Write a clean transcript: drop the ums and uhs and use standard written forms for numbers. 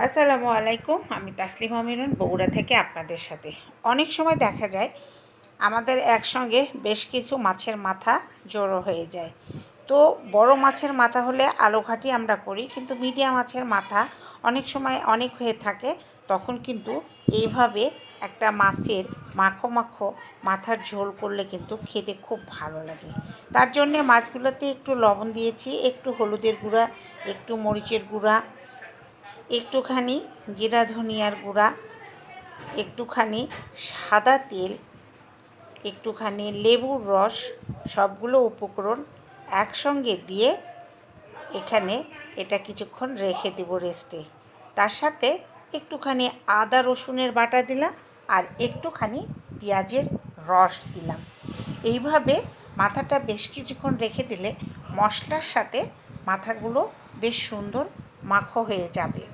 আসসালামু আলাইকুম। আমি তাসলিমা মিরন, বগুড়া থেকে আপনাদের সাথে। অনেক সময় দেখা যায় আমাদের একসঙ্গে বেশ কিছু মাছের মাথা জড়ো হয়ে যায়। তো বড় মাছের মাথা হলে আলোঘাটি আমরা করি, কিন্তু মিডিয়াম মাছের মাথা অনেক সময় অনেক হয়ে থাকে। তখন কিন্তু এইভাবে একটা মাছের মাখো মাখো মাথার ঝোল করলে কিন্তু খেতে খুব ভালো লাগে। তার জন্যে মাছগুলোতে একটু লবণ দিয়েছি, একটু হলুদের গুঁড়া, একটু মরিচের গুঁড়া, একটুখানি জিরা ধনিয়ার গুঁড়া, একটুখানি সাদা তেল, একটুখানি লেবুর রস, সবগুলো উপকরণ একসঙ্গে দিয়ে এখানে এটা কিছুক্ষণ রেখে দেব রেস্টে। তার সাথে একটুখানি আদা রসুনের বাটা দিলাম আর একটুখানি পেঁয়াজের রস দিলাম। এইভাবে মাথাটা বেশ কিছুক্ষণ রেখে দিলে মশলার সাথে মাথাগুলো বেশ সুন্দর মাখো হয়ে যাবে।